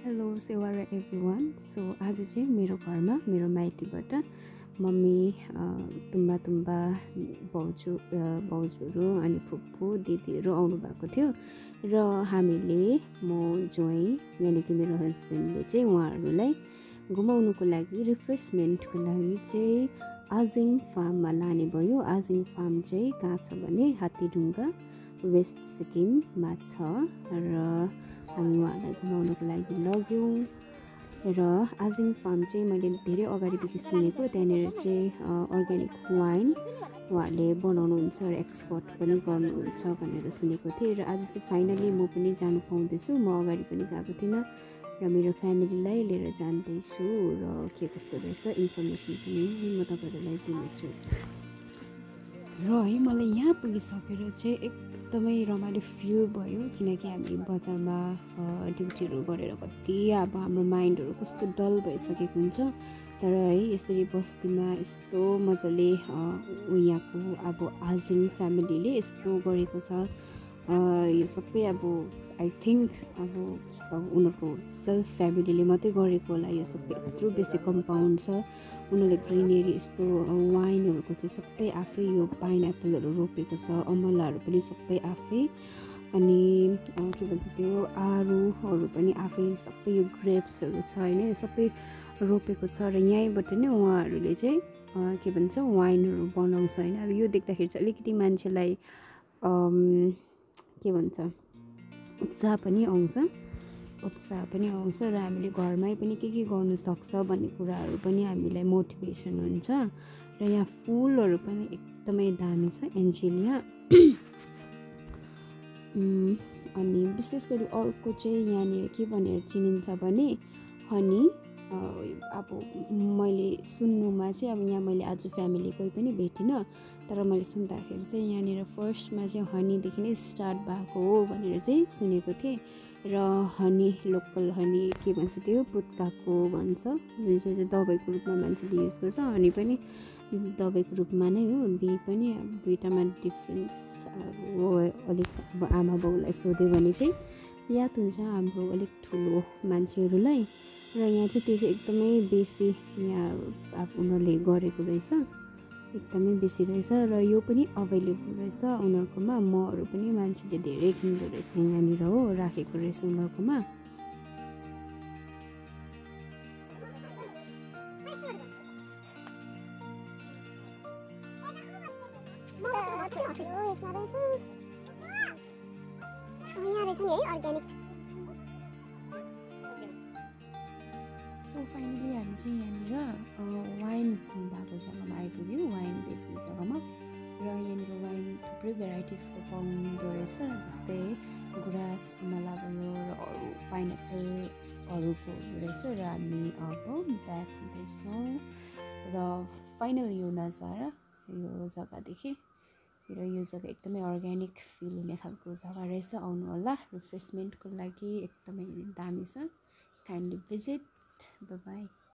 Hello सेवारा everyone. So आज चाहिँ मेरो घरमा मेरो माइतीबाट मम्मी तुम्बा भाउजूहरू अनि फुप्पू दिदीहरू आउनु भएको थियो र हामीले म ज्वाइँ यानि कि मेरो हस्बेन्डले चाहिँ उहाँहरूलाई घुमाउनुको लागि रिफ्रेसमेन्टको लागि चाहिँ आजिङ फार्ममा लाने भयो। आजिङ फार्म चाहिँ कहाँ छ भने हात्तीढुङ्गा वेस्ट सिक्किममा छ र हामी उहाँलाई घुमाउनुको लागि लग्यौँ। र आजिङ फार्म चाहिँ मैले धेरै अगाडिदेखि सुनेको, त्यहाँनिर चाहिँ अर्ग्यानिक वाइन उहाँहरूले बनाउनुहुन्छ र एक्सपोर्ट पनि गर्नुहुन्छ भनेर सुनेको थिएँ। र आज चाहिँ फाइनली म पनि जानु पाउँदैछु। म अगाडि पनि गएको थिइनँ र मेरो फ्यामिलीलाई लिएर जाँदैछु र के कस्तो रहेछ इन्फर्मेसन पनि म तपाईँहरूलाई दिनेछु। र है मलाई यहाँ पुगिसकेर चाहिँ एकदमै रमाइलो फिल भयो, किनकि हामी बजारमा ड्युटीहरू गरेर कति अब हाम्रो माइन्डहरू कस्तो डल भइसकेको हुन्छ। तर है यसरी बस्तीमा यस्तो मजाले यहाँको अब आजिङ फ्यामिलीले यस्तो गरेको छ। यो सबै अब आई थिङ्क अब उनीहरूको सेल्फ फ्यामिलीले मात्रै गरेको होला। यो सबै यत्रो बेसी कम्पाउन्ड छ, उनीहरूले ग्रिनेरी यस्तो वाइनहरूको चाहिँ सबै आफै यो पाइनएप्पलहरू रोपेको छ, अमलाहरू पनि सबै आफै, अनि के भन्छ त्यो आरूहरू पनि आफै, सबै यो ग्रेप्सहरू छ होइन, यो सबै रोपेको छ। र यहीँबाट नै उहाँहरूले चाहिँ के भन्छ वाइनहरू बनाउँछ होइन। अब यो देख्दाखेरि चाहिँ अलिकति मान्छेलाई के भन्छ उत्साह पनि आउँछ र हामीले घरमै पनि के गर्नु सक्छ भन्ने कुराहरू पनि हामीलाई मोटिभेसन हुन्छ। र यहाँ फुलहरू पनि एकदमै दामी छ, एन्जेलिया। अनि विशेष गरी अर्को चाहिँ यहाँनिर के भनेर चिनिन्छ भने हनी। अब मैले सुन्नुमा चाहिँ अब यहाँ मैले आज फ्यामिली कोही पनि भेटिनँ, तर मैले सुन्दाखेरि चाहिँ यहाँनिर फर्स्टमा चाहिँ हनीदेखि नै स्टार्ट भएको हो भनेर चाहिँ सुनेको थिएँ। र हनी लोकल हनी के भन्छ त्यो पुत्काको भन्छ, जुन चाहिँ दबाईको रूपमा मान्छेले युज गर्छ। हनी पनि दबाईको रूपमा नै हो, पनि अब दुइटामा डिफ्रेन्स हो अलिक। अब आमा बाउलाई सोध्यो भने चाहिँ याद हुन्छ हाम्रो अलिक ठुलो मान्छेहरूलाई। र यहाँ चाहिँ त्यो चाहिँ एकदमै बेसी यहाँ अब उनीहरूले गरेको रहेछ, एकदमै बेसी रहेछ। र यो पनि अभाइलेबल रहेछ उनीहरूकोमा, महरू पनि मान्छेले धेरै किन्दो रहेछ यहाँनिर हो, राखेको रहेछ उनीहरूकोमा। सो फाइनली हामी चाहिँ यहाँनिर वाइन भएको जग्गामा आइपुग्यौँ, वाइन बेच्ने जग्गामा। र यहाँनिर वाइन थुप्रै भेराइटिजको पाउँदो रहेछ, जस्तै गुराँस, अमला भयो र अरू पाइनएप्पलहरूको रहेछ। र हामी अब ब्याक हुँदैछौँ र फाइनल यो नजारा यो जग्गादेखि। र यो जग्गा एकदमै अर्ग्यानिक फिल हुने खालको जग्गा रहेछ, आउनु होला रिफ्रेसमेन्टको लागि, एकदमै दामी छ। Kindly visit. By by.